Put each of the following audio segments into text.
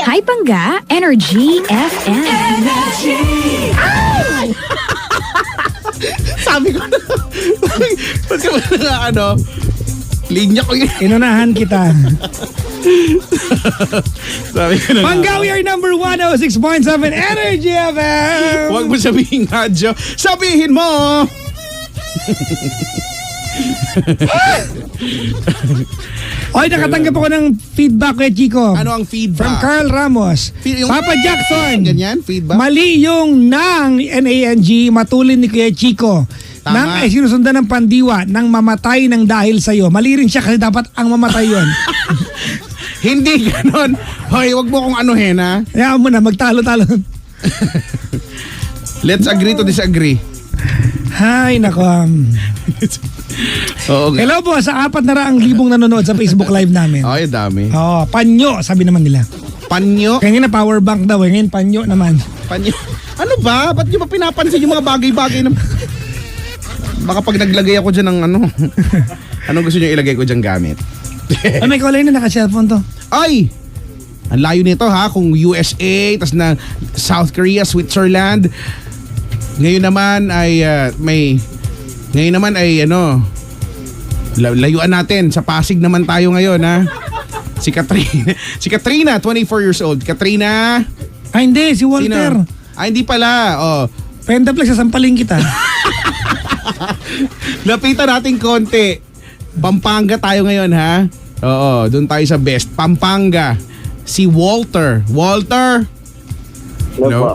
Hypanga Energy FM. Sabi ko na. Ba't ka ba na linya ko yun. Inunahan kita. Sabi ko na. Pangga, we are number 106.7 Energy FM. Huwag mo sabihin radyo. Sabihin mo. Oy, nakatanggap ako ng feedback kay Chico. Ano ang feedback? From Carl Ramos. Yung- Papa Jackson. Ganyan, feedback. Mali yung nang NANG matulin ni Kuya Chico. Tama. Nang ay sinusundan ng pandiwa nang mamatay ng dahil sa'yo. Mali rin siya kasi dapat ang mamatay yon. Hindi ganon. Hoy, wag mo kong anuhin ha. Hayaan mo na, magtalo-talo. Let's agree to disagree. Hay, nako. Oo. Okay. Hello po, sa 400,000 nanonood sa Facebook Live namin. Ay, dami. Oh, panyo, sabi naman nila. Panyo. Kanina power bank daw, ngayon panyo naman. Panyo. Ano ba? Ba't nyo ba pinapansin yung mga bagay-bagay na... Baka pag naglagay ako dyan ng ano... Anong gusto nyo ilagay ko dyan gamit? Ay, may kulay na naka-cellphone to. Ay! Ang layo nito ha, kung USA, tas na South Korea, Switzerland. Ngayon naman ay layuan natin. Sa Pasig naman tayo ngayon ha. Si Katrina, 24 years old. Katrina. Ay, hindi, si Walter. Sino? Ay, hindi pala. Oh. Pendaplex, sasampaling kita. Lapitan natin konti. Pampanga tayo ngayon ha. Oo, doon tayo sa best. Pampanga. Si Walter. Walter. Hello po.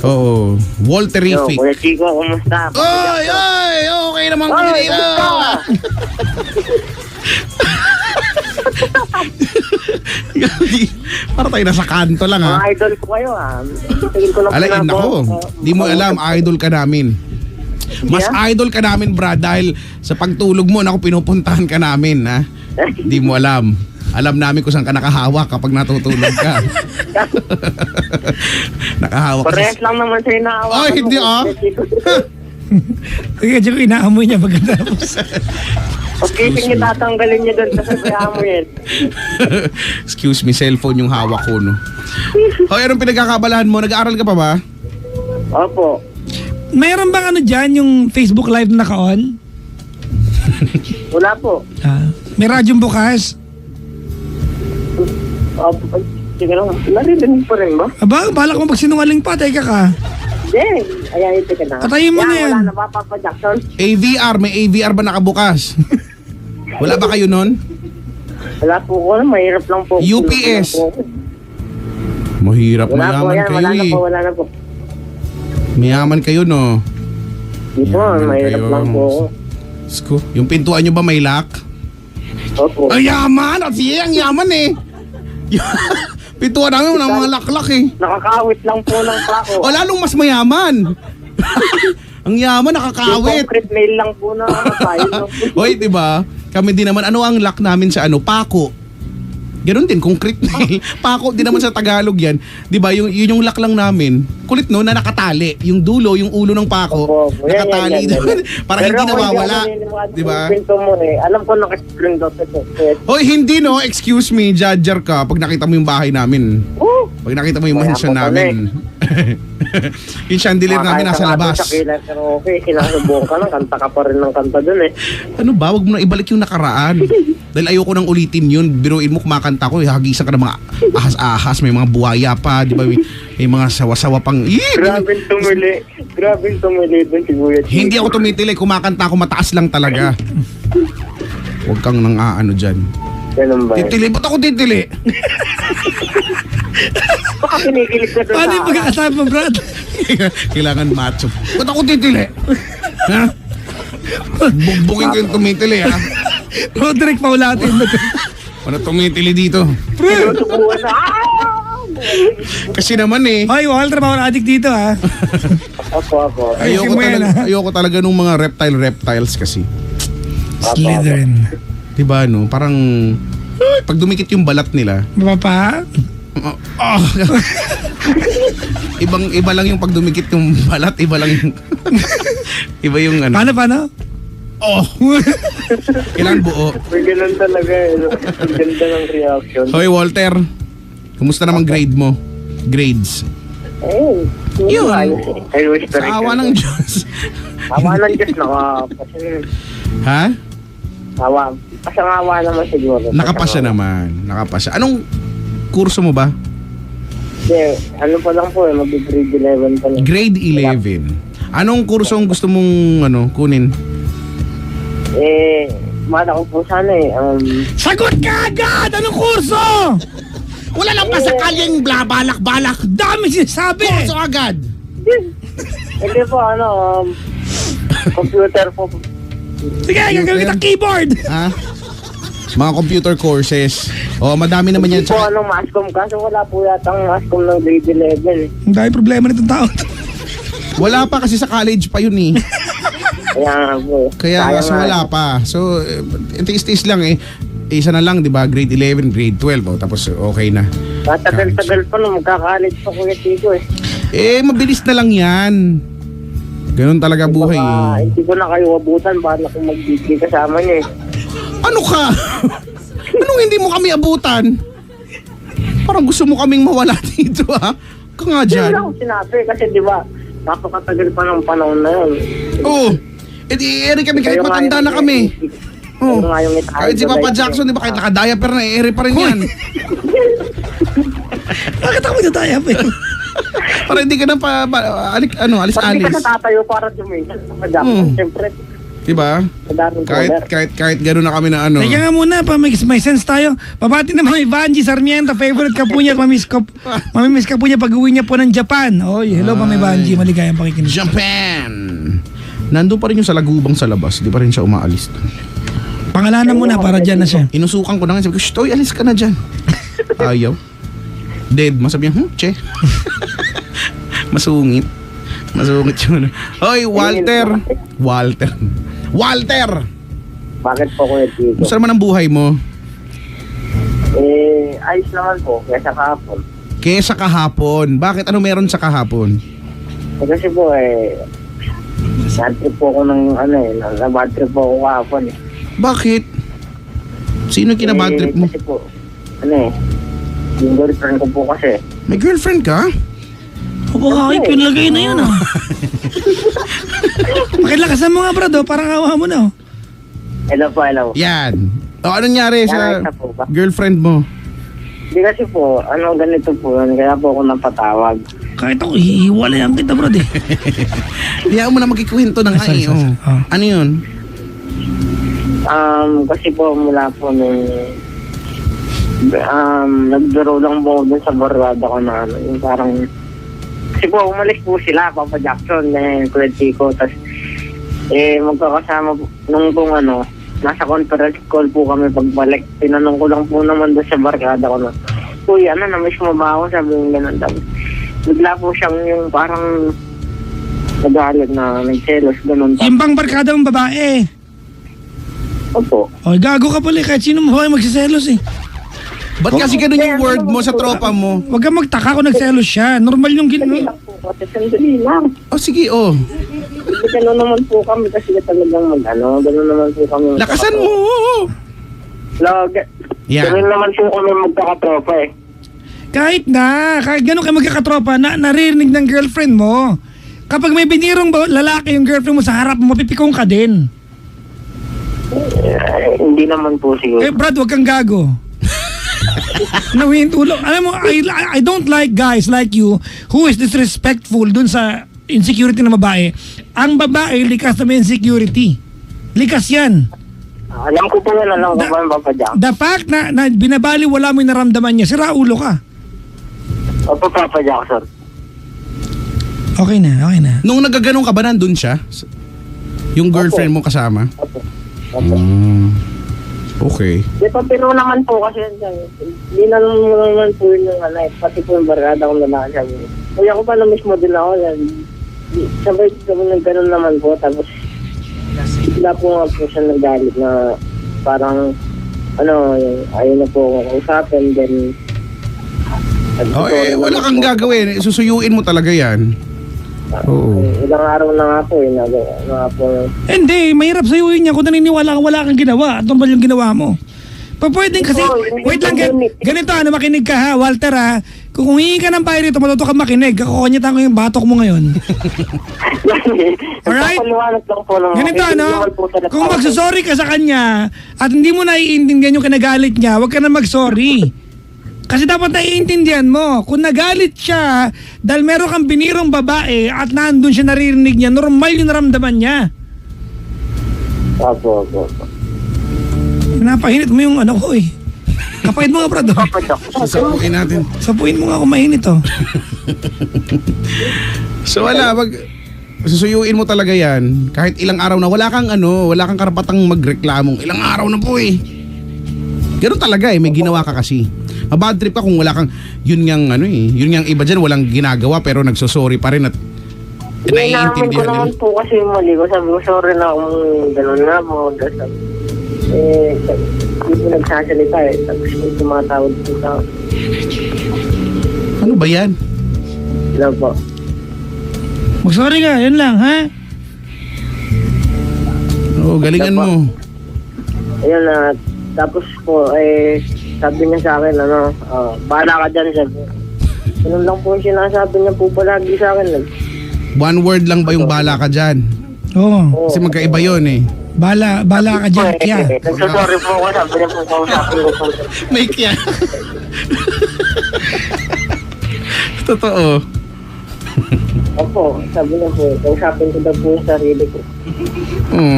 Oo. Yo, Walterific. Kuya Chico, kumusta? Oy, oy, okay naman Oy, kayo. kumusta? Para tayo nasa kanto lang Mga ha. idol ko kayo Tingin ko lang Alay, nako. Di mo alam, idol ka namin. Mas idol ka namin, Brad, dahil sa pagtulog mo, naku, pinupuntahan ka namin, ha? Di mo alam. Alam namin kung saan ka nakahawak kapag natutulog ka. Nakahawak ka. Parehas lang naman sa inaawa. Ay, hindi Kaya Chico, inaamoy niya pagkatapos. Okay, sige, tatanggalin niya doon sa sabihan mo yan. Excuse me, cellphone yung hawak ko, no? Hoy, anong pinagkakabalahan mo? Nag-aaral ka pa ba? Opo. Mayroon bang ano dyan, yung Facebook Live na naka-on? Wala po. May radyong bukas? Opo. Sige lang, narinig pa rin ba? Aba, balak mo magsinungaling pa, teka ka. Hindi. Ayan, ito ka na. Patayin mo na yan. Wala na ba, Papa Jackson? AVR, may AVR ba nakabukas? Wala ba kayo nun? Wala po ko. Mahirap lang po. UPS. Mahirap, Wala po mayaman yan. kayo Wala na eh. po. Wala na po. Mayaman kayo, no? Di po, Yaman mahirap kayo. lang po. Sko, yung pintuan nyo ba may lock? Opo. Ay, yaman! At siya, ang yaman eh! Pintuan namin ng mga laklak eh. Nakakawit lang po ng pako. O lalong mas mayaman. Ang yaman, Yung nakakawit. concrete mail lang po na file lang po. Oy, di ba? Kami din naman, ano ang lock namin sa ano? Pako. Ganon din, concrete nail. Pako din naman sa Tagalog yan. Di ba? Yun yung lock lang namin. Kulit no, na nakatali. Yung dulo, yung ulo ng pako, Opo, yan, nakatali yan, yan. doon. Para hindi Pero ako nawawala. naniniwala Di ba? sa Pinto mo eh. Alam ko naka-screen dot ito. Hoy, hindi no, excuse me, judger ka pag nakita mo yung bahay namin. Pag nakita mo yung Wala mansion po pala namin. yung chandelier namin nasa labas. Sa kilay, pero okay, sinasubukan ka lang. Kanta ka pa rin ng kanta dun eh. Ano ba? Wag mo na ibalik yung nakaraan. Dahil ayoko nang ulitin yun. Biruin mo, kumakanta ko. Hagisan ka ng mga ahas-ahas. May mga buhaya pa. Di ba? May mga sawa-sawa pang... Grabe tumili. Grabe tumili dun si Kuya Chico. Hindi ako tumitili. Kumakanta ako. Mataas lang talaga. Huwag kang nang aano dyan. Ganun ba? Titili? Ba't ako titili? Baka kinikilig ka dun Paano yung sa... pagkakasama mo, Brad? Kailangan macho. Ba't ako titili? Ha? Bugbugin ko yung tumitili, ha? Roderick Paulatin. Ano tumitili dito? Sinusubukan na. Kasi naman eh. Hoy, Walter, bawal addict dito ha. Ako. Ayusin mo yan, ha? Ayoko talaga nung mga reptiles kasi. Slytherin. Diba no? Parang pag dumikit yung balat nila. Papa? Oh. Iba lang yung pag dumikit yung balat, iba lang yung iba yung ano. Paano? Oh. Kailangan buo. May ganun talaga eh. Ang ganda ng reaction. Hoy Walter. Kumusta naman grade mo? Grades. Eh, Yun. ayos eh. I wish to Sa awa ng Diyos. Awa ng Diyos, Ha? Pasang-awa naman siguro. Nakapasya naman. Nakapasya. Anong kurso mo ba? Hindi, ano pa lang po eh, mag-grade 11 pa lang. Grade 11. Anong kursong gusto mong kunin? Eh, mana ko po sana eh. Sagot ka agad! Anong kurso? Wala lang pa sa kalyeng balak-balak. Dami sinasabi! Kurso agad. Hindi po, computer po. Sige, gagawin kita keyboard! Ha? Mga computer courses. Oh, madami naman yan. Hindi po, mascom, kaso wala po yatang mascom ng grade 11 eh. Ang dahil problema nitong tao. Wala pa kasi sa college pa yun eh. Kaya nga po. Kaya Sayang so nga. wala pa. So, tiis-tiis lang eh. Isa na lang, di ba? Grade 11, grade 12. Oh, tapos okay na. Matagal-tagal pa nung magka-college pa Kuya Chico eh. Eh, mabilis na lang yan. Ganun talaga buhay Baka, eh. hindi ko na kayo abutan para kung mag-gigi kasama niyo eh. Ano ka? Anong hindi mo kami abutan? Parang gusto mo kaming mawala dito ha? Ka nga Hindi dyan. lang ako sinabi kasi di ba, napakatagal pa ng panahon na yun. Oo. Eh di, eri kami kahit Kayo nga matanda yung- na kami. Oh. Kayo nga yung itahay Kahit si ko, Papa like, Jackson, di ba? Kahit naka-diaper na, eri pa rin yan. Bakit ako natayap eh? Para hindi ka na Pag di ka alis-alis. natatayo para dumihan sa Papa Jackson, Hmm. siyempre, Di ba? madaming Kahit, cover. kahit gano'n na kami na ano. Teka nga muna, pa may sense tayo. Pabati naman kay Vanji Sarmiento, favorite ka po niya, mamimiss ka po niya pag-uwi niya po ng Japan. Oy, hello Mami Vanji, maligayang pakikinig. Japan! Nandun pa rin yung sa lagubang sa labas. Di pa rin siya umaalis. Pangalanan mo na para dyan na siya. Inusukan ko na nga. Sabi ko, "Shh, Toy, alis ka na dyan." Ayaw. Dead. Masabi niya, che. Masungit. Masungit yun. Hoy, Walter. Walter! Bakit po Kuya Chico? Gusto naman ang buhay mo? Eh, ayos naman po, kaya sa kahapon. Kesa kahapon. Bakit? Ano meron sa kahapon? Eh, kasi po bad trip po ako bad trip po ako kahapon eh. Bakit? Sino yung kinabad trip mo? Kasi po, yung girlfriend ko po kasi. May girlfriend ka? Opo, kahit yung lagay na yun ah. Pakilakasan mo nga bro, parang awa mo na oh. Hello po, hello. Yan. O, anong nangyari sa Yan, isa po ba? girlfriend mo? Hindi kasi po, ganito po yun, kaya po ako napatawag. Kahit ako, hihiwalayan kita bro eh. Diyan mo na magkikwento ng Sorry, ay. sorry. Oh. Ano yun? Kasi po mula po nung nagbiro lang po dun sa barkada ko na yung parang kasi po umalis po sila Papa Jackson Kuya Chico tas magkakasama po nung nasa conference call po kami pagbalik tinanong ko lang po naman dun sa barkada ko na Kuya na-miss mo ba ako sabi yung ganun daw bigla po siyang yung parang nagalit na nagselos ganun Yung bang barkada mong babae. Opo. Oy, gago ka pala kahit sino mo magsiselos eh. Ba't kasi ganun yung word mo sa tropa mo? Huwag kang magtaka kung nagselos siya. Normal yung Sandali lang po kasi sandali lang. Oh, sige, oh. Kasi gano'n naman po kami kasi talagang gano'n naman po kami. Lakasan mo! Yan. Gano'n naman po kami magkakatropa eh. kahit gano'n kayo magkakatropa, naririnig ng girlfriend mo. Kapag may binirong lalaki yung girlfriend mo sa harap mo, mapipikong ka din. Hindi naman po siguro. Eh Brad, huwag kang gago. Nawihin tulog. Alam mo, I don't like guys like you who is disrespectful dun sa insecurity ng babae. Ang babae, likas na may insecurity. Likas yan. Alam ko po yan, alam ko po yung Papa Jack. The fact na binabali wala mo yung naramdaman niya, sira ulo ka. Opo, Papa Jackson. Okay na. Nung nagaganon ka ba, nandun siya? Yung girlfriend mo kasama? Opo. Okay. Di pa, pero naman po kasi hindi na naman po yun yung pati po yung barkada kong lalaki sabi niya. Kuya ko pa na mismo din ako yan. Sabay nagganon naman po, tapos wala po nga po siya nagalit na parang ayaw na po akong kausapin, then Oh, wala kang gagawin. Susuyuin mo talaga yan. Oo. ilang araw na nga po Hindi, mahirap sa'yo yun niya kung naniniwala kang wala kang ginawa at normal yung ginawa mo. Pa pwedeng kasi, wait lang, ganito makinig ka ha, Walter ha. Kung hihingi ka ng payo rito, matuto ka makinig. Kakukonyatan ko yung batok mo ngayon. Alright? Papaliwanag lang po ng Ganito hindi naman po talaga kung ako. magsasorry ka sa kanya at hindi mo naiintindihan yung kinagalit niya, huwag ka na magsorry. Kasi dapat naiintindihan mo, kung nagalit siya dahil meron kang binirong babae at nandun siya naririnig niya, normal yung naramdaman niya. Opo. Pinapahinit mo yung ano ko eh. Kapait mo nga, Brad. Sasabukin natin. Sapuin mo nga kung mainit oh. So wala, susuyuin mo talaga yan. Kahit ilang araw na, wala kang karapatang magreklamong. Ilang araw na po eh. Ganun talaga eh, may ginawa ka kasi. Mabad trip ka kung wala kang, yun ngang iba dyan, walang ginagawa pero nagsosorry pa rin at Inamin ko naiintindihan naman nila. po kasi yung mali ko. Sabi ko, sorry na kung gano'n na mo. Hindi po nagsasalita eh. Tapos may tumatawad po sa Ano ba yan? Hello po. Mag-sorry ka, yun lang ha. Oo, galingan mo. Ayun na. Tapos po, sabi niya sa akin, bahala ka dyan. Sabi. Ganun lang po yung sinasabi niya po palagi sa akin. One word lang ba yung bala ka dyan? Oo. Kasi magkaiba yun eh. Bala ka dyan, kya. Nagsasorry po ako. Sabi niya po kausapin ko po. May kya. Totoo. Opo, sabi niya po, kausapin ko daw po yung sarili ko.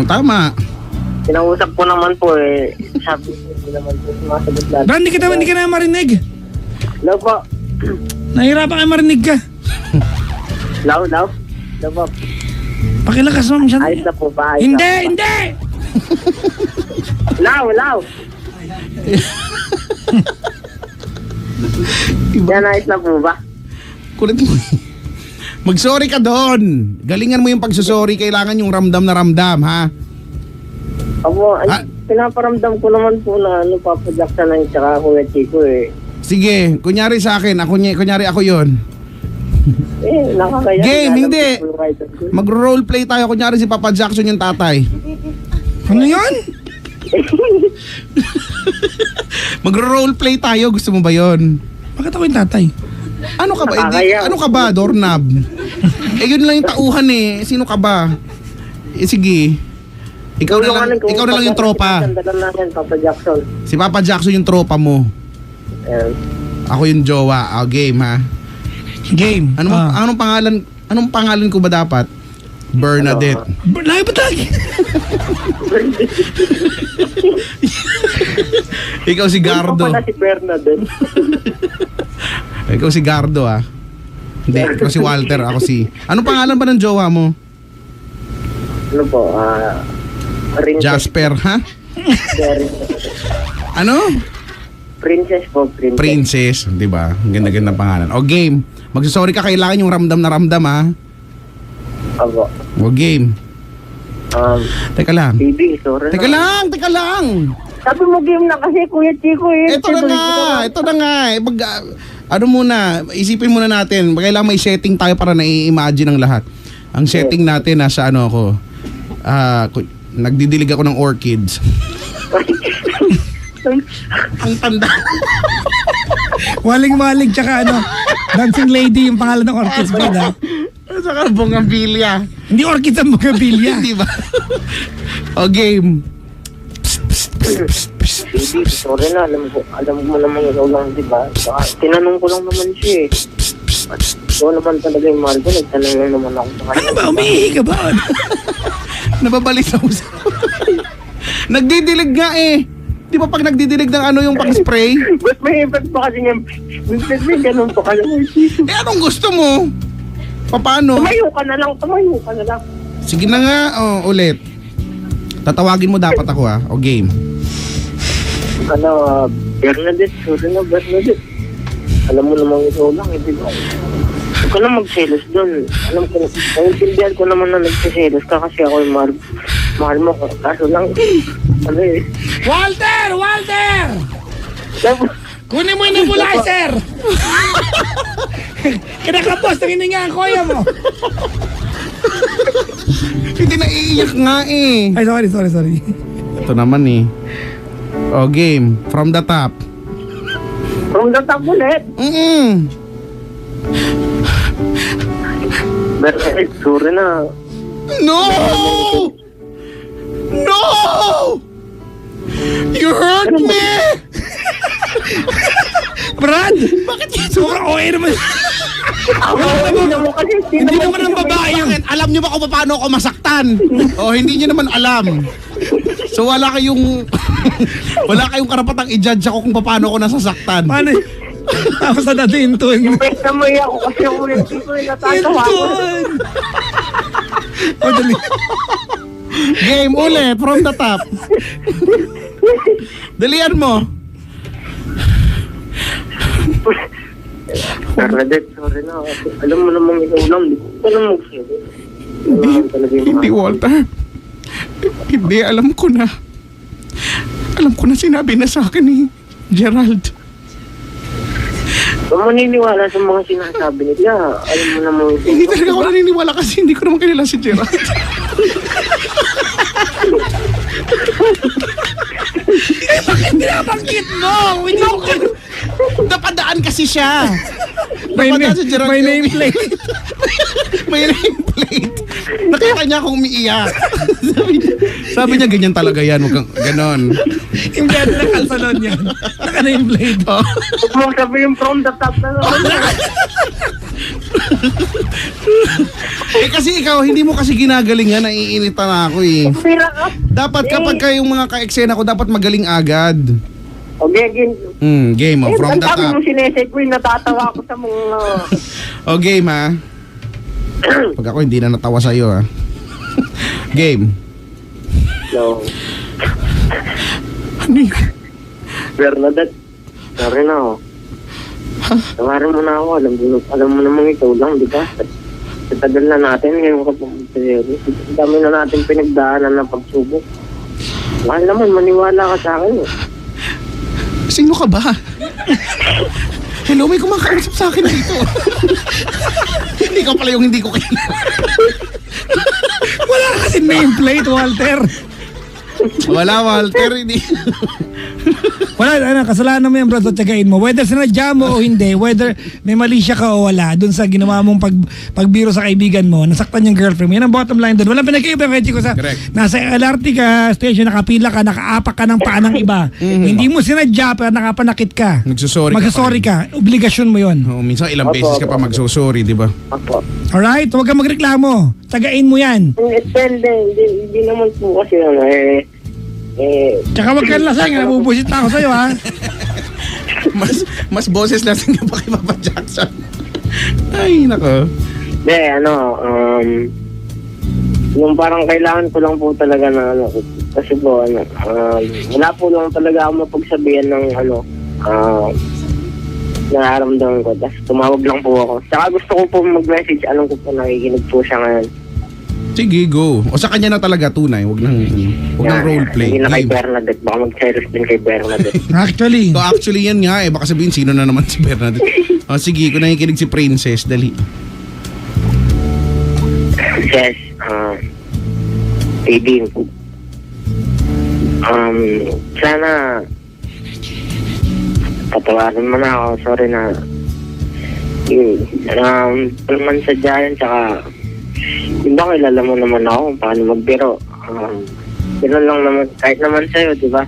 Tama. Kinausap ko naman po sabi ko, hindi naman po sumasagot lahat. Brad, hindi ka na marinig. Hello po. Nahirapan ka marinig ka. Hello po. Pakilakas mo siya. Ayos na po ba? Hindi! Hello. Yan, ayos na po ba? Kulit mo. Mag-sorry ka doon. Galingan mo yung pagsusorry. Kailangan yung ramdam na ramdam, ha? Ako, pinaparamdam ko naman po na Papa Jackson ang tsaka Kuya Chico eh. Sige, kunyari sa akin. Kunyari ako yon. Nakakaya. Game, hindi. Mag-roleplay tayo. Kunyari si Papa Jackson yung tatay. Ano yun? Mag-roleplay tayo. Gusto mo ba yon? Bakit ako yung tatay? Ano ka ba? Nakakaya. Ano ka ba, doorknob? Yun lang yung tauhan eh. Sino ka ba? Sige. Ikaw na lang yung tropa. Sandalan natin, Papa Jackson. Si Papa Jackson yung tropa mo. Ayan. Ako yung jowa. Game ha. Game. Anong pangalan ko ba dapat? Bernadette. Layo ba tayo? Ikaw si Gardo. Ito pala si Bernadette. Ikaw si Gardo ah. Hindi, ikaw si Walter. Ako si... Anong pangalan ba ng jowa mo? Ano po? Princess. Jasper, ha? Ano? Princess po, Princess. Princess, di ba? Ang ganda-ganda pangalan. O game, magsasorry ka, kailangan yung ramdam na ramdam, ha? Opo. O game. Teka lang. Baby, sorry Teka lang. Sabi mo game na kasi, Kuya Chico eh. Ito na nga. Ano muna, isipin muna natin. Kailangan may setting tayo para nai-imagine ang lahat. Ang setting natin, nasa ano ako. Nagdidilig ako ng orchids. Ang tanda. Waling-waling tsaka Dancing Lady yung pangalan ng orchids ba na? Saka bonggambilya. Hindi orchids ang bonggambilya. Di ba? O game. Baby, sorry na. Alam mo naman ikaw lang, di ba? Tinanong ko lang naman siya eh. Ikaw naman talaga yung mahal ko. Nagtanong lang naman ako sa kanya. Ano ba? Umiihi ka ba? Nababalisa mo sa... Nagdidilig nga eh. Di ba pag nagdidilig ng yung pang-spray? Ba't may effect pa kasi niya? Ba't may ganun pa kasi? Anong gusto mo? Paano? Tumayo ka na lang. Sige na nga, ulit. Tatawagin mo dapat ako o game. Bernadette, sorry na Bernadette. Alam mo namang ikaw lang, hindi ba? Huwag ka na magselos doon. Alam ko, naiintindihan ko naman na nagsiselos ka kasi ako yung mahal mo. Kaso lang, Walter! Kunin mo yung nebulizer! Kinakapos, nangininga ang koya mo. Hindi naiiyak nga eh. Ay, sorry. Ito naman eh. O, game. From the top. From the top ulit. Bernadette, sorry na. No! No! You hurt me! Brad! Bakit yan? Sobrang OA naman. Hindi naman kasi. Hindi naman ang babae yun. Bakit? Alam niyo ba kung paano ako masaktan? O, hindi niyo naman alam. So, wala kayong karapatang i-judge ako kung paano ako nasasaktan. Paano? Tapos na natin Inton. Imbes na may ako kasi ako hindi ko yung natatawa ko. Inton! O, dali. Game ulit, from the top. Dalian mo. Bernadette, sorry na. Alam mo namang ikaw lang. Hindi ko alam magsabi. Hindi, Walter. Hindi, alam ko na. Alam ko na sinabi na sa akin ni Gerald. Kung maniniwala sa mga sinasabi nila, alam mo namang ikaw. Hindi talaga ako naniniwala kasi hindi ko naman kilala si Gerald. Bakit binabangkit mo? Hindi mo kayo. Napadaan kasi siya. May Napadaan si Gerald. nameplate. May nameplate. Nakita niya akong umiiyak. Sabi niya, ganyan talaga yan. Huwag kang ganon. Hindi na nakasalon yan. Naka-nameplate. Oh. Huwag mo sabihin from the top na naman. Kasi ikaw, hindi mo kasi ginagalingan. Naiinitan na ako eh. Pira ka. Dapat kapag kayong mga ka-eksena ko, dapat magaling agad. Okay, game. Game oh, from Ang the sabi top. mo sineseg ko yung natatawa ko sa mga... O game ha. Pag ako hindi na natawa sa'yo ha. Game. No. Ano yun? Bernadette, sorry na ako. Tawarin mo na ako. Alam mo namang ikaw lang, di ba? Sa tagal na natin, ngayon ka pumunta yun. Ang dami na natin pinagdaanan ng pagsubok. Mahal naman, maniwala ka sa akin. Sino ka ba? Hello, may kumakausap sa akin dito. Hindi ka pala yung hindi ko kilala. Wala kasi nameplate, Walter. Wala, Walter. Hindi. Wala, kasalanan mo yan, Brad, at tagain mo. Whether sinadya mo o hindi, whether may mali siya ka o wala, dun sa ginawa mong pagbiro sa kaibigan mo, nasaktan yung girlfriend mo, yan ang bottom line dun. Walang pinag-iiba, kaya ko sa, Correct. nasa LRT ka, station, nakapila ka, nakaapak ka ng paa ng iba. Hindi mo sinadya, pero nakapanakit ka. Nagsusorry Magsasorry ka. Obligasyon mo yun. Oh, minsan ilang beses ka pa magsusorry, di ba? Ako. Alright? Huwag kang magreklamo. Tagain mo yan. Hindi naman po kasi ano Tsaka wag kang lasing, nabubusit na ako sa'yo, ha? Mas boses lasing ka pa kay Papa Jackson. Ay, nako. yung parang kailangan ko lang po talaga na kasi po wala po lang talaga ako mapagsabihan ng nararamdaman ko. Tapos tumawag lang po ako. Tsaka gusto ko po mag-message. Alam ko po nakikinig po siya ngayon. Sige, go. O sa kanya na talaga tunay. Huwag nang roleplay. Hindi na kay Game. Bernadette. Baka mag-serious din kay Bernadette. Actually. So actually yan nga eh. Baka sabihin sino na naman si Bernadette. O sige, kung nakikinig si Princess, dali. Yes, Aideen. Sana patawarin mo na ako. Sorry na. Naman sa dyan, tsaka di ba kilala mo naman ako kung paano magbiro. Biro lang naman, kahit naman sa'yo, di ba?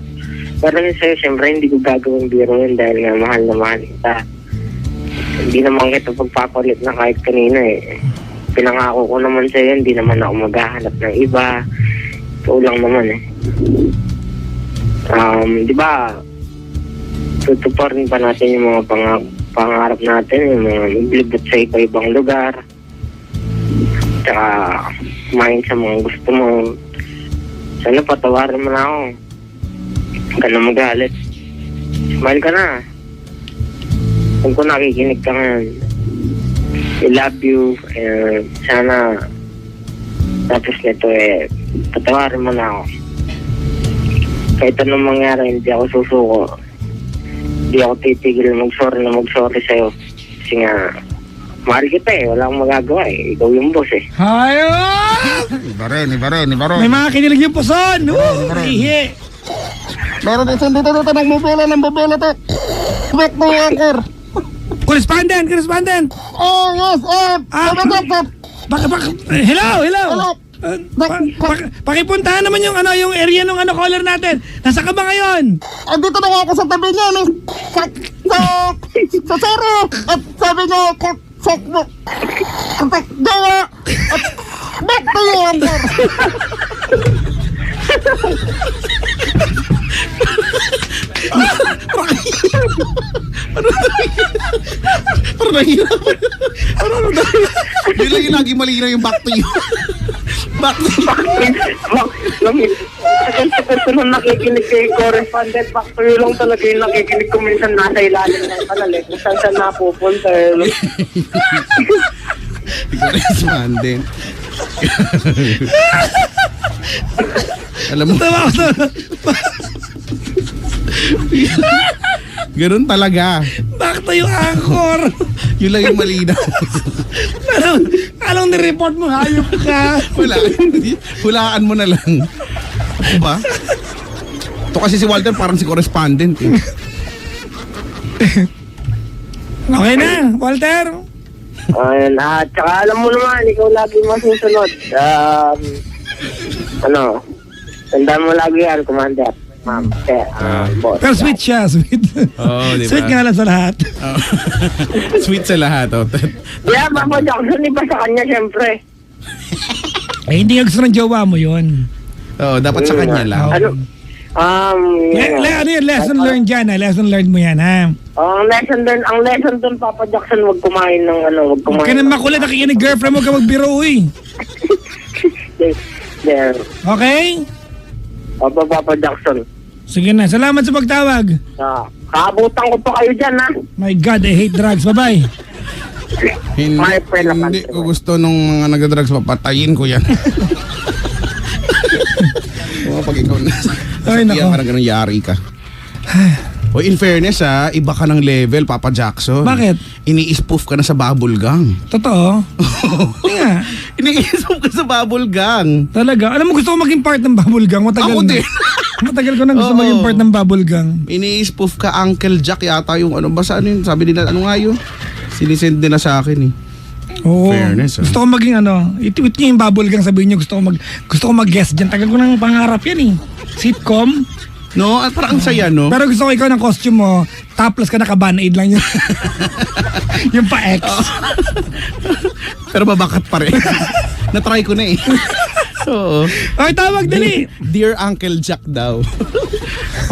Pero yun sa'yo, siyempre hindi ko gagawin biro yun dahil nga mahal na mahal kita. Hindi naman kita pagpapalit na kahit kanina eh. Pinangako ko naman sa'yo, hindi naman ako maghahanap ng iba. Ikaw lang naman eh. Di ba, tutuparin pa natin yung mga pangarap natin, yung mga maglibot sa iba-ibang lugar. Tsaka kumain sa mga gusto mo. Sana patawarin mo na ako. Huwag ka na magalit. Smile ka na. Kung ko nakikinig ka ngayon. I love you. Sana tapos nito patawarin mo na ako. Kahit anong mangyari, hindi ako susuko. Hindi ako titigil mag-sorry sa'yo. Kasi nga, mahal kita eh. Wala akong magagawa eh. Ikaw yung boss eh. Hayop! Iba rin. May mga kinilig yung puson. Ihi. Meron din dito ng mobile to. Back to anchor. Correspondent! Oh, yes, Hello! Hello. Pakipuntahan naman yung area ng caller natin. Nasa ka ba ngayon? Andito na nga ako sa tabi niya, no? Sa zero. At sabi niya, gawa. At back to you, anchor. Parang nahihirapan. Yun lang yung lagi malinaw yung back to you. Back to you. Tagal ko nung nakikinig kay correspondent, back to you lang talaga yung nakikinig ko minsan nasa ilalim ng kanal eh. Kung saan napupunta eh. Correspondent. Alam mo, ganun talaga. Back to yung anchor. Yun lang yung malinaw. Anong nireport mo? Hayop ka. Hulaan mo na lang. Ako ba? Ito kasi si Walter parang si correspondent eh. Okay na, Walter. Ayun, tsaka alam mo naman, ikaw lagi masusunod. Tandaan mo lagi yan, Commander. Ma'am, boss. Pero sweet siya, sweet. Oo, di ba? Sweet nga lang sa lahat. Oh. Sweet sa lahat. Oh. Yeah, Papa Jackson, iba sa kanya, syempre. Hindi nga gusto ng jowa mo yun. Oo, dapat sa kanya lang. Ano? Ano yun? Lesson learned yan, ha? Lesson learned mo yan, ha? Ang lesson doon, Papa Jackson, wag kumain ng wag Huwag ka kumain. na makulit, nakikinig girlfriend mo ka magbiro, uy. There. Okay? Opo, Papa Jackson. Sige na, salamat sa pagtawag. Kaabutan ko pa kayo dyan, ha? My God, I hate drugs. Bye-bye. My friend naman. Hindi ko gusto nung mga nagdadrugs, papatayin ko yan. Pag ikaw na. Ay, nako. Parang ganun yari ka. O in fairness iba ka ng level, Papa Jackson. Bakit? Ini-spoof ka na sa bubble gang. Totoo? Hindi nga. Ini-spoof ka sa bubble gang. Talaga. Alam mo, gusto ko maging part ng bubble gang. Matagal Ako na. din. Matagal ko na gusto Oo. maging part ng bubble gang. Ini-spoof ka Uncle Jack yata yung ano ba sa ano yun? Sabi nila ano nga yun? Sinisend nila sa akin eh. Oo. Fairness, Gusto ko maging i-tweet niyo yung bubble gang, sabihin niyo gusto ko mag-guest dyan. Tagal ko nang pangarap yan eh. Sitcom. No? At parang ang saya, no? Pero gusto ko ikaw ng costume mo, topless ka naka-band-aid lang yun. Yung pa-X. Pero babakat pa rin. Na-try ko na eh. Oo. Okay, tawag dali. Dear Uncle Jack daw.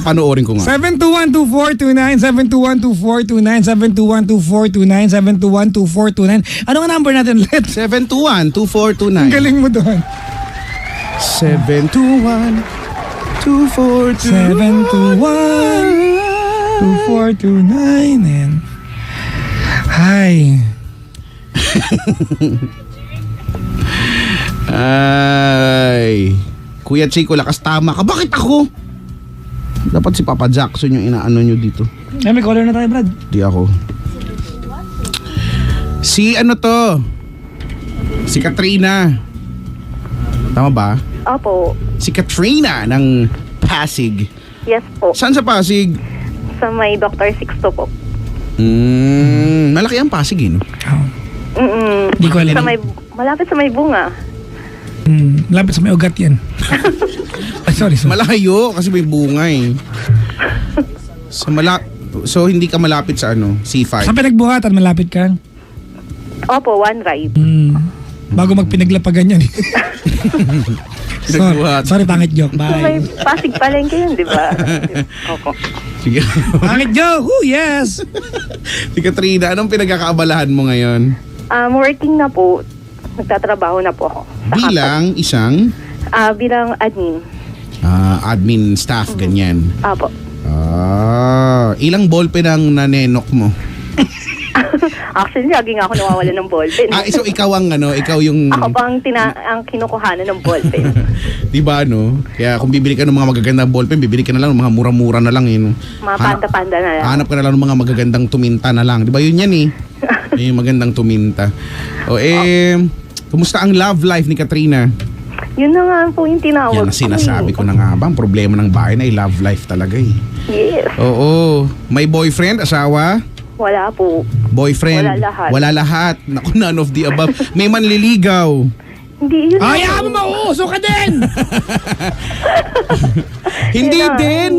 Panoorin ko nga. 7212429, 7212429, 7212429, 7212429. Ano nga number natin ulit? 721-2429. Ang galing mo doon. 721-2429. 7212429 and hi. Ay. Kuya Chico, lakas tama ka. Bakit ako? Dapat si Papa Jackson yung inaano nyo dito. Ay, may caller na tayo, Brad. Di ako. Si ano to? Si Katrina. Tama ba? Opo. Si Katrina ng Pasig. Yes po. Saan sa Pasig? Sa may Dr. Sixto po. Malaki ang Pasig eh, no? Di ko alam. Malapit sa may bunga. Lapit sa may ugat yan. Ay, sorry. Malayo kasi may bunga eh. So hindi ka malapit sa ano, C5. Sa pinagbuhatan, malapit ka? Opo, one ride. Bago magpinaglapagan yan. Sorry, pangit joke. Sa may Bye. Pasig Palengke yun, di ba? Opo. Sige. Pangit joke. Oh, yes. Si Katrina, anong pinagkakaabalahan mo ngayon? Working na po. Nagtatrabaho na po ako. Bilang isang Bilang admin. admin staff, ganyan. Opo. Ilang ballpen ang nanenok mo? Actually, lagi nga ako nawawala ng ballpen. So ikaw ang ikaw yung Ako pa ang kinukuhanan ng ballpen. di ba no? Kaya kung bibili ka ng mga magagandang ballpen, bibili ka na lang ng mga mura-mura na lang yun. Mga panda-panda na lang. Hanap ka na lang ng mga magagandang tuminta na lang. Di ba yun yan eh? Yung magandang tuminta. Kumusta ang love life ni Katrina? Yun na nga po yung tinawag Yan ang sinasabi ko na nga ba. Ang problema ng bahay na love life talaga eh. Yes. Oo. May boyfriend, asawa? Wala po. Boyfriend? Wala lahat. Wala lahat. Naku, none of the above. May manliligaw. Hindi yun. Ay, mo mauuso ka din! Hindi Yun na, din.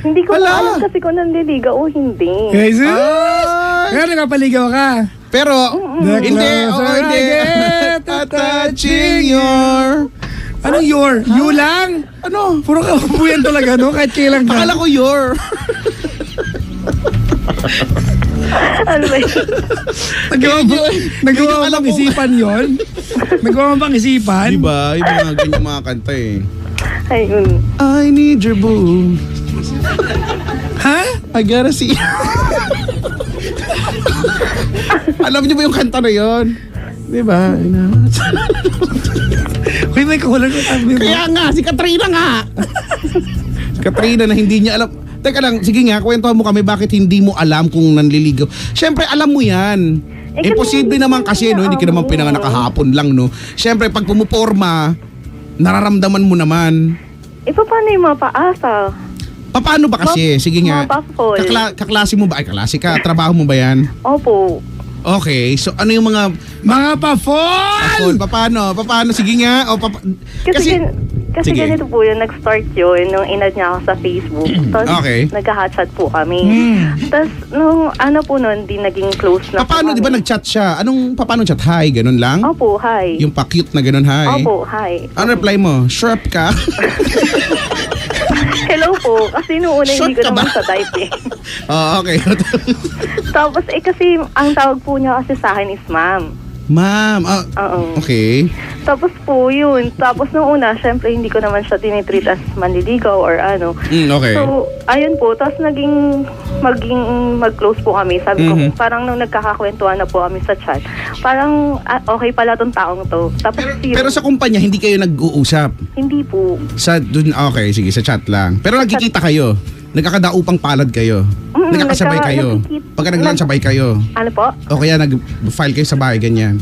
Hindi ko Wala. alam kasi kung nanliligaw o hindi. Jesus! Ay. Kaya nakapaligaw ka. Pero, The hindi. closer Oo, hindi. I get to Touching your... Anong your? You lang? Ano? Puro ka yan talaga, no? Kahit kailan ka. Akala ko your. Ano ba yun? Nagawa mo alam bang ko. isipan yon? Nagawa mo bang isipan? Diba? Yung mga ganyan mga kanta eh. Ayun. I need your boo. Ha? I gotta see. Alam niyo ba yung kanta na yon? Diba? Uy, may kawalan ko sabi mo. Kaya nga, si Katrina nga. Si Katrina na hindi niya alam. Teka lang, sige nga, kwentuhan mo kami bakit hindi mo alam kung nanliligaw. Siyempre, alam mo yan. Eh, Imposible kasi naman kasi, no? Hindi ka naman pinanganak kahapon lang, no? Siyempre, pag pumuporma, nararamdaman mo naman. Eh, paano yung mapaasa? Paano ba kasi? Sige nga. Mapapol. Kaklase mo ba? Ay, kaklase ka. Trabaho mo ba yan? Opo. Okay, so ano yung mga... Mga pa-fall! Paano? Sige nga. Kasi Sige. ganito po yun, nag-start yun nung inad niya ako sa Facebook. Tapos Okay. nagka-hotchat po kami. Hmm. Tapos nung ano po nun, di naging close na Paano, po di ba kami. nag-chat siya? Paano chat? Hi, ganun lang? Opo, hi. Yung pa-cute na ganun, hi? Opo, hi. Ano reply mo? Shrub ka? Hello po. Kasi noong una hindi Short ko ka naman ba? sa type eh. Okay. Tapos kasi ang tawag po niya kasi sa akin is ma'am. Ma'am, Oo. okay. Tapos po yun. Tapos nung una, syempre hindi ko naman siya tinitreat as manliligaw or ano. Okay. So, ayun po. Tapos mag-close po kami. Sabi ko, Mhm. parang nung nagkakakwentuhan na po kami sa chat, parang okay pala tong taong to. Tapos Pero sa kumpanya, hindi kayo nag-uusap? hindi po. Okay, sige, sa chat lang. Pero nagkikita kayo? Nagkakadaupang palad kayo? Nagkakasabay kayo? Pagka nag-lunch, sabay kayo? Ano po? O kaya nag-file kayo sa bahay, ganyan?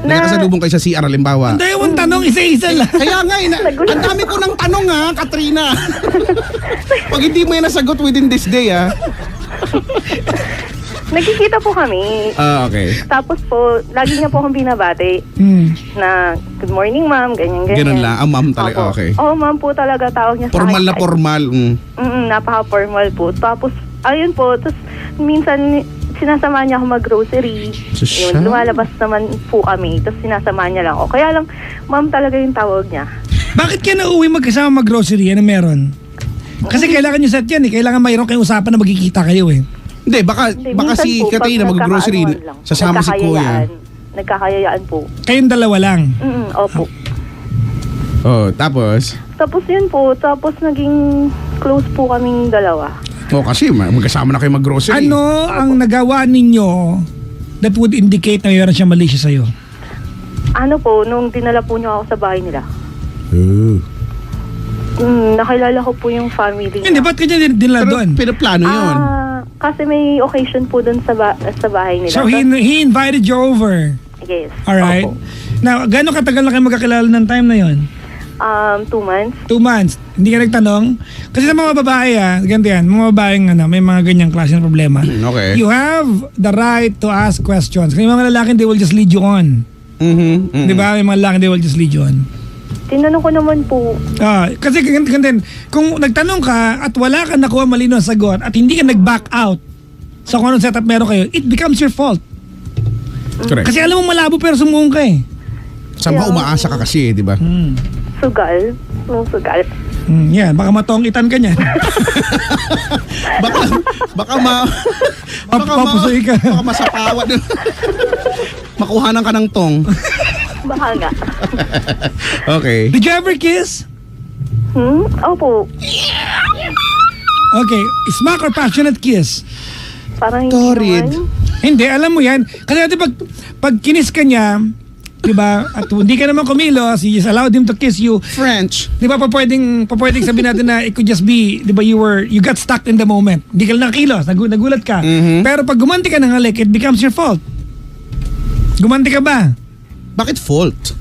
Nagkakasalubong kayo sa CR, halimbawa? Hindi yung tanong, isa-isa lang. Kaya nga, ang dami ko ng tanong ha, Katrina. Pag hindi mo yan nasagot within this day ha. Nagkikita po kami. Okay. Tapos po, lagi niya po akong binabati na good morning ma'am, ganyan-ganyan. Ganun lang. Ma'am talaga, Opo. okay. Oo, ma'am po talaga tawag niya Formal sa na akin. formal. Napaka-formal po. Tapos, ayun po, tapos minsan sinasama niya ako mag-grocery. Susya. Yun, lumalabas naman po kami. Tapos sinasama niya lang ako. Kaya lang, ma'am talaga yung tawag niya. Bakit ka nauwi magkasama mag-grocery? Ano meron? Kasi kailangan nyo set yan eh. Kailangan mayroon kayong usapan na magkikita kayo eh. Hindi, baka Minsan si po, pag Katrina mag-grocery, nagkakaanoan lang, sasama si Kuya. Nagkakayayaan po. Kayong dalawa lang. Opo. Oh, tapos? Tapos yun po, tapos naging close po kaming dalawa. Oh, kasi magkasama na kayo mag-grocery. Ano ang nagawa ninyo that would indicate na mayroon siya mali siya sa'yo? Ano po, nung dinala po niyo ako sa bahay nila, Oh. nakilala ko po yung family niya. Hindi, ba't kanya dinala Pero doon? pinaplano yun. Kasi may occasion po dun sa bahay nila. So he invited you over. Yes. Alright. Opo. Now, gano'ng katagal na kayo magkakilala ng time na yon? 2 months. 2 months. Hindi ka nagtanong? Kasi sa mga babae ganito yan, mga babaeng may mga ganyang klase ng problema. Okay. You have the right to ask questions. Kasi yung mga lalaki, they will just lead you on. Di ba? May mga lalaki, they will just lead you on. Tinanong ko naman po. Kasi ganito din, kung nagtanong ka at wala ka nakuha malino na sagot at hindi ka nag-back out sa kung anong setup meron kayo, it becomes your fault. Correct. Kasi alam mo malabo pero sumuong ka eh. Somehow umaasa ka kasi, di ba? Sugal. Sugal. Yan, baka matongitan ka niyan. Baka Papusoy ka. baka masapawan. Makuhanan ka ng tong. Baka nga. Okay. Did you ever kiss? Opo. Okay, smack or passionate kiss? Parang hindi Torrid. naman. Hindi, alam mo yan. Kasi dati pag kinis ka niya, di ba, at hindi ka naman kumilos, you just allowed him to kiss you, French. di ba, pwedeng sabihin natin na it could just be, di ba, you got stuck in the moment. Hindi ka lang nakilos, nagulat ka. Pero pag gumanti ka ng halik, it becomes your fault. Gumanti ka ba? Bakit fault?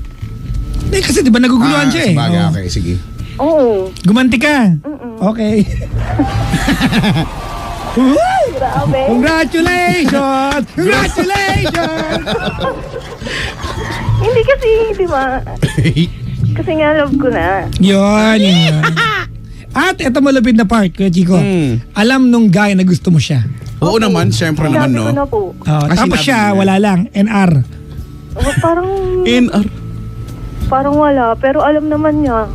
Kasi di ba naguguluhan siya eh. Sabagay, Oh. okay, sige. Oo. Gumanti ka. Okay. Grabe. Congratulations! Congratulations! Hindi kasi, di ba? Kasi nga love ko na. Yun. At eto malapit na part, Kuya Chico. Alam nung guy na gusto mo siya. Oo naman, syempre naman, Sabi ko na no? po. Tapos sinabi siya, niya. wala lang. NR. Parang, NR. parang wala. Pero alam naman niya.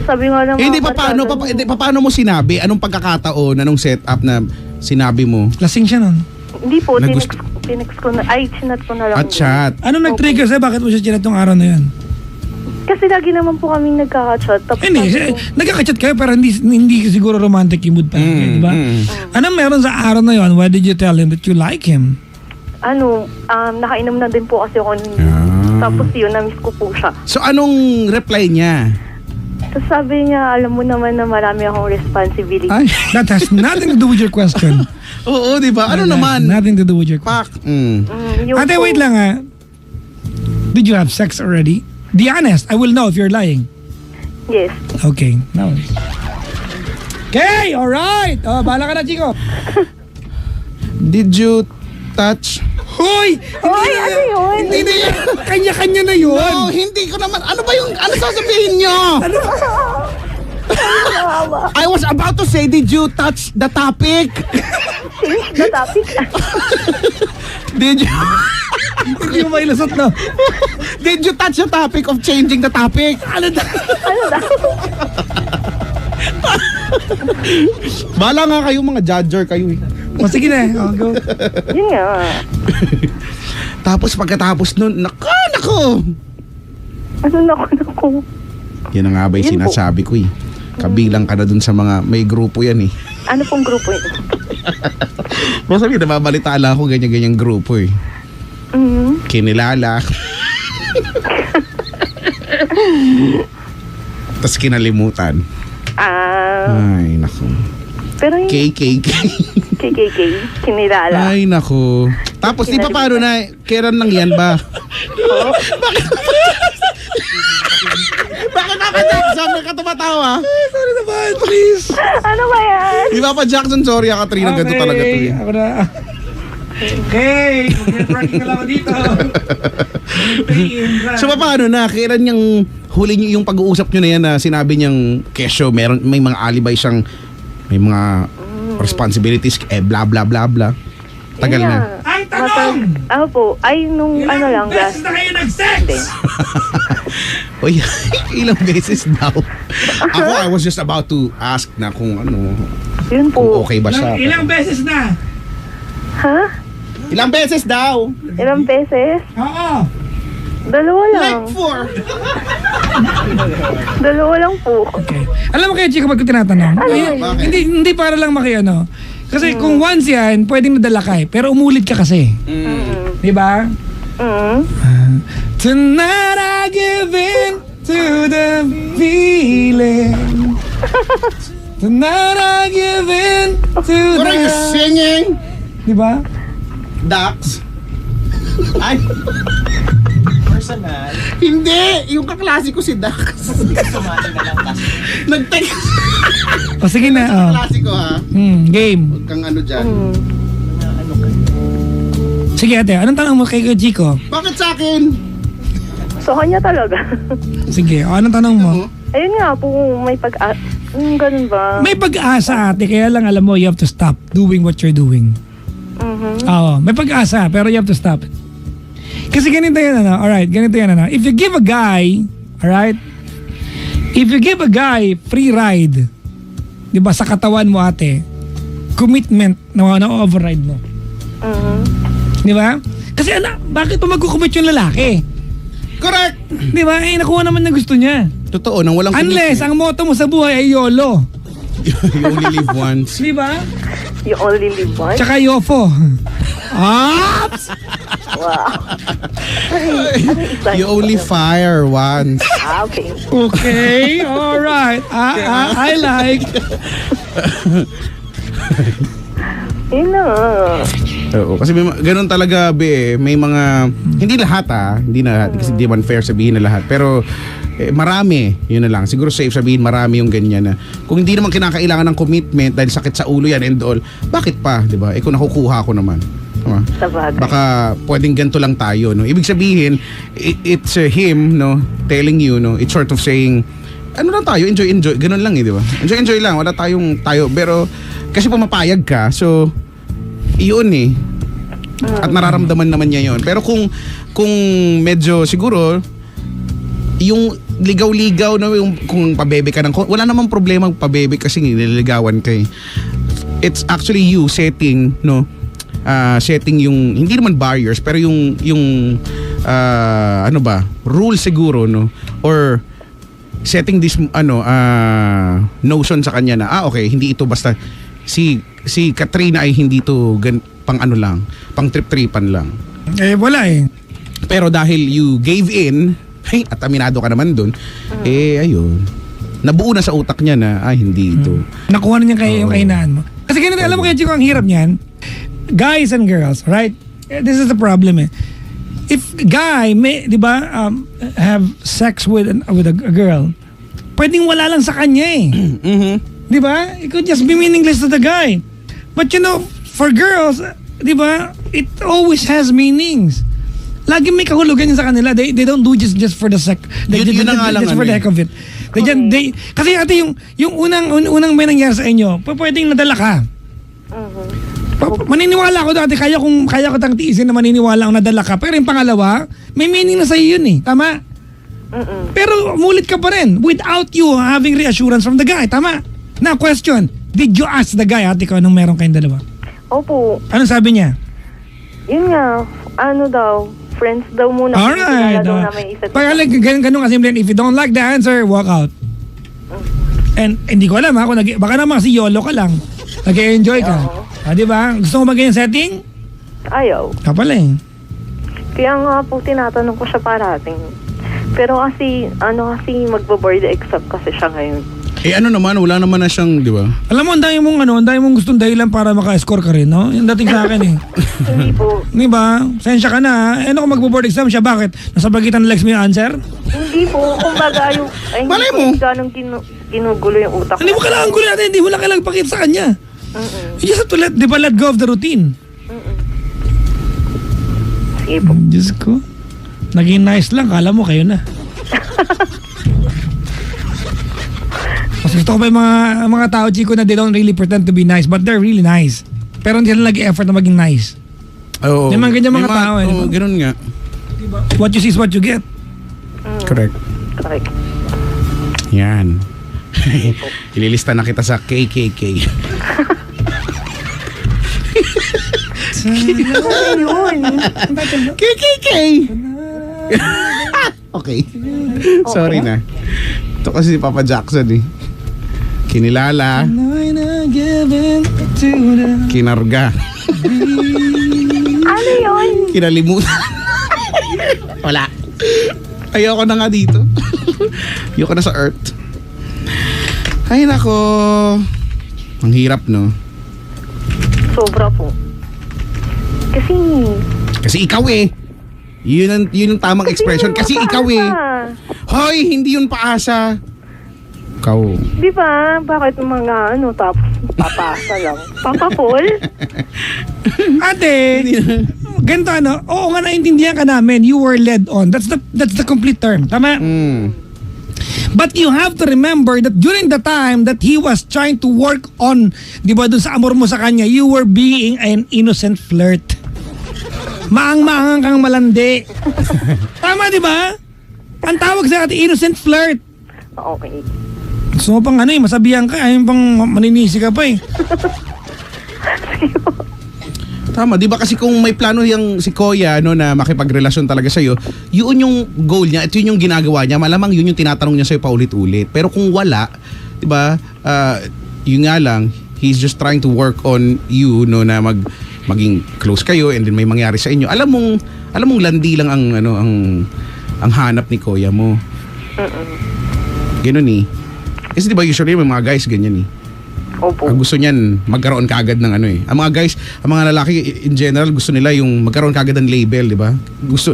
Sabi nga ng Hindi, mga paano mo sinabi? Anong pagkakataon, anong setup na sinabi mo? Lasing siya nun. Hindi po, Nagusto- tinext ko na. Ay, chinat ko na lang. At chat. Ano nag-trigger sa'yo? Bakit mo siya chinat yung araw na yun? Kasi lagi naman po kaming nagkaka-chat. Tapos Hindi, sabi ko, nagkakachat kayo pero hindi siguro romantic yung mood pa. Di ba? Anong meron sa araw na yun? Why did you tell him that you like him? nakainom na din po kasi ako. Tapos yun, na-miss ko po siya. So anong reply niya? Tapos sabi niya, alam mo naman na marami akong responsibility. Ay, that has nothing to do with your question. Oo, di ba? Ano naman? Nothing to do with your question. Pak. Yung Ate, po- wait lang ha. Did you have sex already? Be honest, I will know if you're lying. Yes. Okay, now. Okay, alright. Oh, bahala ka na, Chico. Did you touch? Hoy! Hoy, ano yun? Hindi na kanya-kanya na yun. No, hindi ko naman. Ano ba yung, ano sasabihin nyo? I was about to say, did you touch the topic? Change the topic. Did you, Hindi mo mailusot, no? did you touch the topic of changing the topic? Ano daw? Bala nga kayo, mga judger kayo eh. O, sige na. Oh, go. Yun nga. Tapos pagkatapos nun, nako! Ano naku. Yan ang nga ba yung Yun po. sinasabi ko eh. Kabilang ka na dun sa mga, may grupo yan eh. Ano pong grupo yun? Basta sabi, nababalita lang ako ganyan-ganyang grupo eh. Kinilala. Tapos kinalimutan. Ay, naku. Pero yung KKK. KKK, kinilala. Ay, naku. Tapos, di pa paano na, kailan lang yan ba? Bakit Papa Jackson? May ka tumatawa? Sorry naman, please. Ano ba yan? Di Papa Jackson, sorry ah, Katrina, ganito talaga to eh. Ako na. Okay, mag-pranking na lang ako dito. So, paano na, kailan yung huli niyo yung pag-uusap nyo na yan na sinabi niyang kesyo, may mga alibay siyang, may mga responsibilities, bla bla bla bla. Tagal Yun na. nga. Ang tanong! Ako po, ay nung ano lang, Beses last. na kayo nag-sex! Uy, ilang beses daw. Ako, I was just about to ask na kung ano, Yun kung po. okay ba siya. Ilang beses na? Ha? Ilang beses daw? Ilang beses? Oo. Dalawa lang. Dalawa lang po. Okay. Alam mo kaya, Chico, ba't ko tinatanong? Bakit? Hindi para lang makiano. Kasi kung once yan, pwedeng nadala ka eh. Pero umulit ka kasi. Di ba? Tonight I give in to the feeling. Tonight I give in to What are you the... singing? Di ba? Dax? Ay. Personal? Hindi! Yung kaklase ko si Dax. Nag-text. O sige na. Oh. Kaklase ko ha. Game. Huwag kang ano dyan. Sige ate, anong tanong mo kay Chico? Bakit sa akin? So, kanya talaga. Sige, anong tanong mo? Ayun nga po, may ganun ba? May pag-asa ate, kaya lang alam mo, you have to stop doing what you're doing. Oo, may pag-asa, pero you have to stop it. Kasi ganito yan, ano? Alright, ganito yan, ano? If you give a guy, alright? If you give a guy free ride, di ba, sa katawan mo ate, commitment na override mo. Di ba? Kasi bakit pa magkukumit yung lalaki? Correct! Di ba? Eh, nakuha naman ng gusto niya. Totoo, nang walang Unless, ang motto mo sa buhay ay YOLO. You only live once. Di ba? You only live once? Tsaka YOFO. Ops! Wow. You only fire once. Okay. Okay, alright. I like. Yun na. Oo, kasi ganun talaga, be, may mga, hindi lahat hindi na lahat, kasi di man fair sabihin na lahat, pero marami, yun na lang. Siguro safe sabihin, marami yung ganyan na kung hindi naman kinakailangan ng commitment dahil sakit sa ulo yan and all, bakit pa, di ba? Kung nakukuha ko naman. Diba? Sa bagay. Baka pwedeng ganito lang tayo, no? Ibig sabihin, it's him, no, telling you, no, it's sort of saying, ano lang tayo, enjoy, ganun lang di ba? Enjoy lang, wala tayo, pero kasi pumapayag ka, so, iyon at nararamdaman naman niya yon. Pero kung medyo siguro, yung ligaw-ligaw na yung kung pabebe ka wala namang problema pabebe kasi nililigawan ka It's actually you setting, no, setting yung hindi naman barriers pero yung ano ba, rule siguro, no, or setting this notion sa kanya na okay, hindi ito basta si Katrina ay hindi to pang ano lang, pang trip-tripan lang. Wala Pero dahil you gave in, at aminado ka naman dun, ayun. Nabuo na sa utak niya na, hindi ito. Nakuha na niya yung kahinaan mo. Kasi ganito, alam mo kaya Chico, ang hirap niyan. Guys and girls, right? This is the problem If guy may, di ba, have sex with a girl, pwedeng wala lang sa kanya Di ba? It could just be meaningless to the guy. But you know, for girls, di ba, it always has meanings. Lagi may kahulugan yun sa kanila. They don't do just for the sec. Yun na nga lang just for the heck of it. Kasi ate, yung unang may nangyari sa inyo, pwedeng nadala ka. Maniniwala ako dati, kaya ko tang tiisin na maniniwala ako nadala ka. Pero yung pangalawa, may meaning na sa'yo yun Tama? Pero umulit ka pa rin without you having reassurance from the guy. Tama? Now, question. Did you ask the guy, ate ko, anong meron kayong dalawa? Opo. Anong sabi niya? Yun nga, ano daw, friends daw muna. Alright. Daw na may isa't Pag ganun kasimple, if you don't like the answer, walk out. And hindi ko alam kung baka naman kasi YOLO ka lang. Nag-enjoy ka. Di ba? Gusto mo ba ganyan setting? Ayaw. Kapala Kaya nga po tinatanong ko siya parating. Pero kasi, magbo-board exam kasi siya ngayon. Ano naman, wala naman na siyang, di ba? Alam mo, ang dami mong gustong dahilan para maka-score ka rin, no? Yung dating sa akin Hindi po. Di ba? Sensya ka na. Ano kung magbo-board exam siya, bakit? Nasa bagitan ng legs mo yung answer? Hindi po. Kumbaga, Malay mo. hindi ganong ginugulo yung utak. Hindi mo kailangan gulo natin. Hindi mo lang kailangan pakita sa kanya. You just have to let go of the routine. Sige po. Diyos ko. Naging nice lang. Kala mo kayo na. Mas gusto ko pa yung mga tao, Chico, na they don't really pretend to be nice, but they're really nice. Pero hindi sila nag-effort na maging nice. Oo. May mga ganyan mga tao Oo, ganun nga. What you see is what you get. Correct. Correct. Yan. Ililista na kita sa KKK. Yun. KKK! Okay. Sorry na. Ito kasi si Papa Jackson Kinilala. Kinarga. Ano yun? Kinalimutan. Wala. Ayoko na nga dito. Ayoko na sa Earth. Ay nako. Ang hirap, no? Sobra po. Kasi ikaw Yun ang tamang expression. Kasi ikaw Hoy, hindi yun paasa. Ikaw. Di ba? Bakit mga tapos papasa lang? Papa Paul? Ate, ganito oo nga naintindihan ka namin. You were led on. That's the complete term. Tama? But you have to remember that during the time that he was trying to work on, di ba, dun sa amor mo sa kanya, you were being an innocent flirt. Maang-maangang kang malandi. Tama, di ba? Ang tawag sa atin, innocent flirt. Okay. Gusto mo pang masabihan ka, ayun pang maninisi ka pa Tama, di ba kasi kung may plano yung si Koya na makipagrelasyon talaga sa'yo, yun yung goal niya at yun yung ginagawa niya, malamang yun yung tinatanong niya sa'yo paulit-ulit. Pero kung wala, di ba, yun nga lang, he's just trying to work on you na maging close kayo and then may mangyari sa inyo. Alam mong landi lang ang hanap ni Koya mo. Ganun Kasi di ba usually may mga guys ganyan Opo. Ang gusto niyan, magkaroon kaagad ng ano eh. Ang mga guys, ang mga lalaki in general, gusto nila yung magkaroon kaagad ng label, di ba? Gusto,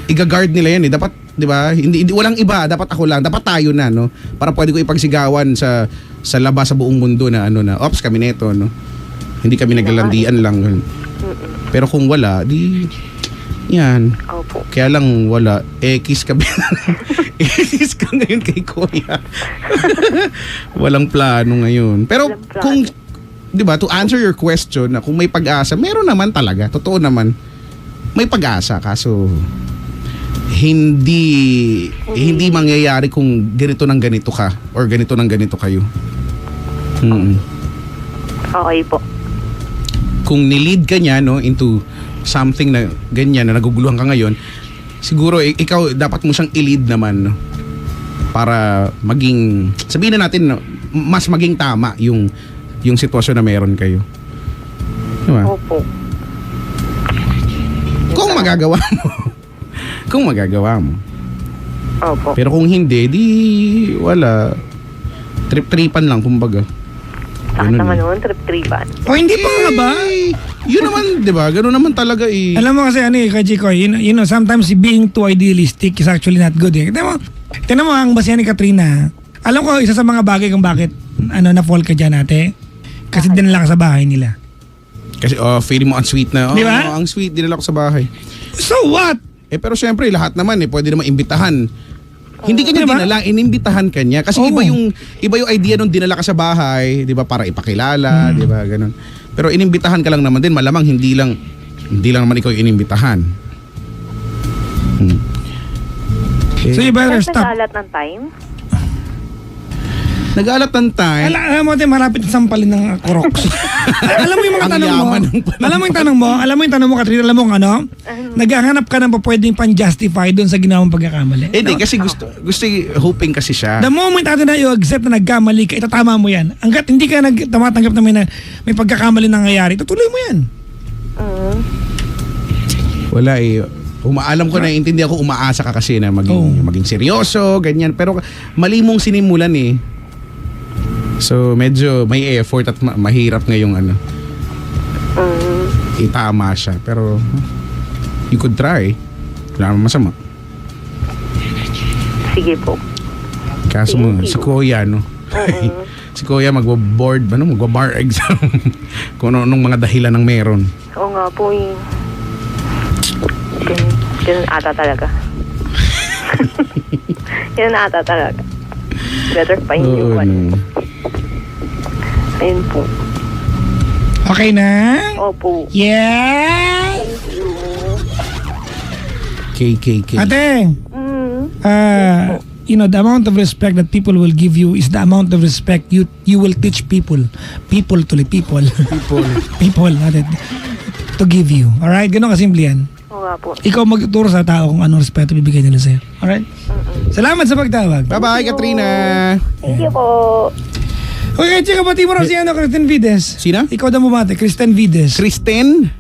i-guard nila yan eh. Dapat, di ba? Hindi, walang iba, dapat ako lang. Dapat tayo na, no? Para pwede ko ipagsigawan sa labas, sa buong mundo na ano na, ops, kami neto, no? Hindi kami naglalandian lang. Ganun. Pero kung wala, di, yan. Opo. Kaya lang wala, X ka X ka ngayon kay Kuya. Walang plano ngayon. Pero Walang plano. kung, di ba, to answer your question na kung may pag-asa, meron naman talaga. Totoo naman. May pag-asa, kaso hindi mangyayari kung ganito ng ganito ka or ganito ng ganito kayo. Okay po. Kung nilid ka niya, no, into something na ganyan na naguguluhan ka ngayon, siguro ikaw dapat mo siyang i-lead naman, no? Para maging, sabihin na natin, no, mas maging tama yung sitwasyon na meron kayo. Diba? Opo. Kung magagawa mo. Kung magagawa mo. Opo. Pero kung hindi, di wala. Trip-tripan lang, kumbaga. Saan Ganun naman eh. noon? Trip-tripan. O hindi pa nga ba? Yun naman, di ba? Ganun naman talaga eh. Alam mo kasi ano eh, Kay Chico, you know, sometimes being too idealistic is actually not good eh. Tignan mo ang basihan ni Katrina. Alam ko, isa sa mga bagay kung bakit na-fall ka dyan ate. Kasi dinala ka sa bahay nila. Kasi feeling mo ang sweet na. Di ba? Ang sweet, dinala ko sa bahay. So what? Pero syempre, lahat naman pwede naman imbitahan. Hindi ka niya Diba? dinala, inimbitahan ka niya. Kasi Oo. iba yung idea nung dinala ka sa bahay, 'di ba, para ipakilala, 'di ba, ganun. Pero inimbitahan ka lang naman din, malamang hindi lang naman ikaw yung inimbitahan. So you better Tapos stop. nag-alat ng time? Nag-aalat ng time. Alam mo ate, malapit na sampalin ng Crocs. Alam mo yung mga Ang tanong mo? yaman ng panahon. Alam mo yung tanong mo, Katrina, alam mo ano? Naghahanap ka ng pwedeng pan-justify doon sa ginawang pagkakamali. Hindi, kasi gusto hoping kasi siya. The moment natin na i-accept na nagkamali ka, itatama mo yan. Hanggat hindi ka tumatanggap na may pagkakamali nangyayari, tutuloy mo yan. Wala eh. Alam ko na, intindihan ko, umaasa ka kasi na maging seryoso, ganyan. Pero mali mong sinimulan eh. So medyo may effort at mahirap ngayong itama siya. Pero you could try. Wala naman masama. Sige po. Kaso mo, Thank you. si Kuya, no? Si Kuya magbo-board, magbo-bar exam. Kung anong mga dahilan ng meron. Oo nga po eh. Ganun ata talaga. Ganun ata talaga. Better find you Oo, one. no. Ayun po. Okay na? Opo. Yeah! KKK. Ate, you know, the amount of respect that people will give you is the amount of respect you will teach people. People, ate, to give you. Alright? Ganun kasimple yan. Oo nga po. Ikaw magtuturo sa tao kung anong respeto bibigay nila sa'yo. Alright? Salamat sa pagtawag. Bye-bye, Katrina. Thank you po. Okay, check kapatid mo raw si Kristen Vides. Sino? Ikaw daw bumati, Kristen Vides. Christine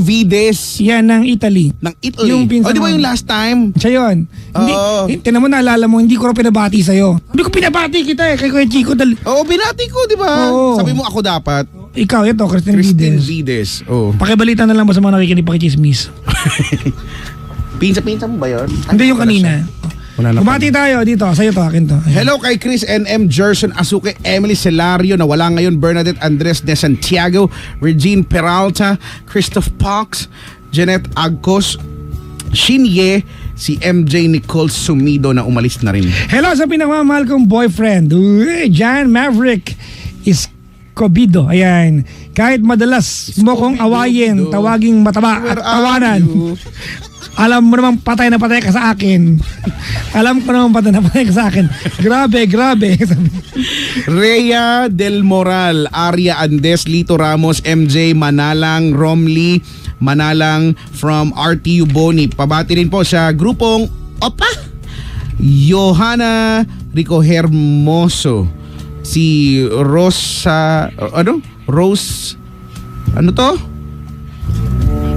Vides Yan ng Italy. ng Italy. Yung pinsan Di ba mo. yung last time? Siya yun. Oo. Tinan mo, naalala mo, hindi ko raw pinabati sa'yo. Hindi ko pinabati kita kay Kuya Chico. Oo, binati ko, di ba? Oo. Sabi mo ako dapat. Ikaw, ito, Kristen Christine Vides. Vides. Oh. Pakibalita na lang ba sa mga nakikinig pakichismis? Pinsa-pinsa mo ba yun? Hindi yung kanina. Wala na Bumati tayo dito. Sa'yo to, akin to. Ayan. Hello kay Chris NM Gerson Asuke, Emily Celario na wala ngayon, Bernadette Andres de Santiago, Regine Peralta, Christoph Pox, Jeanette Agcos, Shinye, si MJ Nicole Sumido na umalis na rin. Hello sa pinakamamahal kong boyfriend, Jan Maverick Escobido. Ayan. Kahit madalas mo kong awayin, tawaging mataba at tawanan. Alam mo namang patay na patay ka sa akin. Alam ko namang patay na patay ka sa akin. Grabe. Rhea Del Moral, Aria Andes, Lito Ramos, MJ Manalang, Romley Manalang from RTU Boni. Pabati rin po sa grupong Opa, Johanna Rico Hermoso, si Rosa, Rose,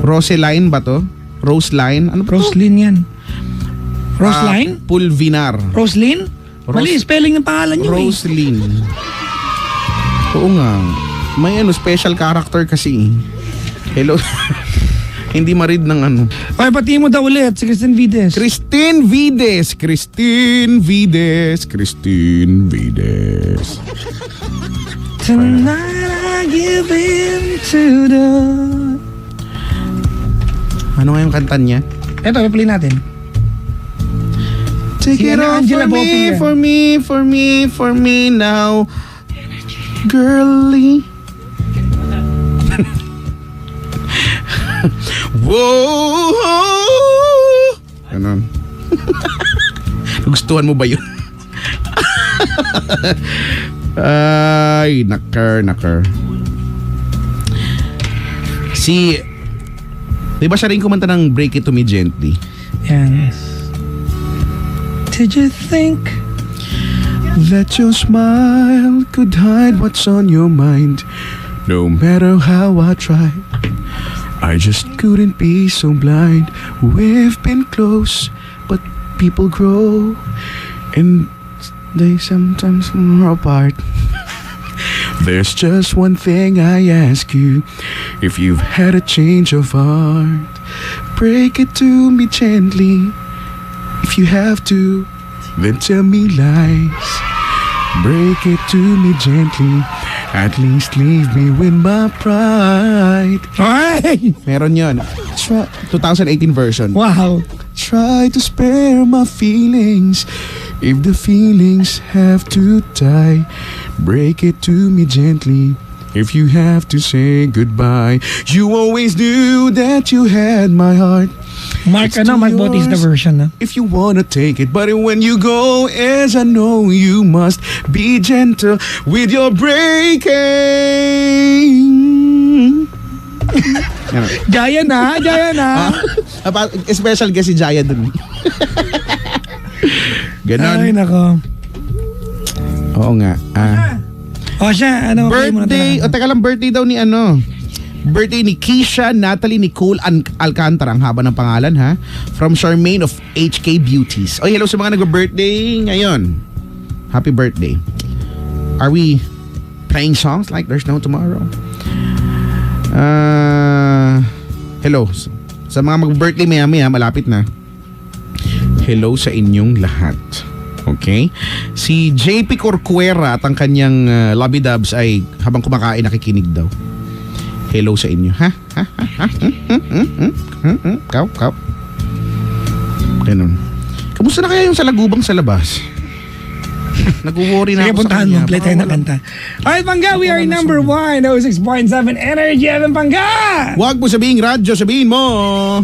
Roseline ba to? Roseline? Ano ba to? Roslyn yan. Roseline? Pulvinar. Roslyn? Mali, spelling ng pangalan niyo Roslyn. Oo nga. May special character kasi. Hello. Hindi ma-read ng ano. Okay, pati mo daw ulit si Christine Vides. Christine Vides. Christine Vides. Christine Vides. Tonight I give in to the... Ano nga yung kanta niya? Eto, i-play natin. Take Si it Ana all Angela for me, Bopi yan. for me, for me, for me now. Girly. Whoa! Ganon. Gustuhan mo ba yun? Ay, nakar. Si... Di ba siya rin kumanta ng Break It To Me Gently? Yan. Did you think That your smile could hide what's on your mind. No matter how I tried, I just couldn't be so blind. We've been close, but people grow, and they sometimes are apart. There's just one thing I ask you. If you've had a change of heart, break it to me gently. If you have to, then tell me lies. Break it to me gently. At least leave me with my pride. Ay! Meron yun. 2018 version. Wow. Try to spare my feelings. If the feelings have to die, break it to me gently. If you have to say goodbye, you always knew that you had my heart. Mark, It's Mark to Bautista yours. version, no? If you wanna take it, but when you go, as I know, you must be gentle with your breaking. Jaya na, Jaya na. Special guest si Jaya dun. Ganon. Ay, nako. Oo nga. O siya, ano, play mo na Birthday, talaga. o teka lang, birthday daw ni ano. Birthday ni Keisha Natalie Nicole Alcantara. Ang haba ng pangalan, ha? From Charmaine of HK Beauties. Oh, hello sa mga nag-birthday ngayon. Happy birthday. Are we playing songs like there's no tomorrow? Hello. Sa mga mag-birthday maya-maya, malapit na. Hello sa inyong lahat. Okay? Si JP Corcuera at ang kanyang Lobby Dubs ay habang kumakain nakikinig daw. Hello sa inyo. Ha? Kaw. Ganun. Kamusta na kaya yung sa lagubang sa labas? Nag-worry na Sige, ako sa puntahan kanya. mo. Play tayo na kanta. Alright, Pangga, we are number 1. 06.7 Energy FM, Pangga! Huwag mo sabihin radyo, sabihin mo.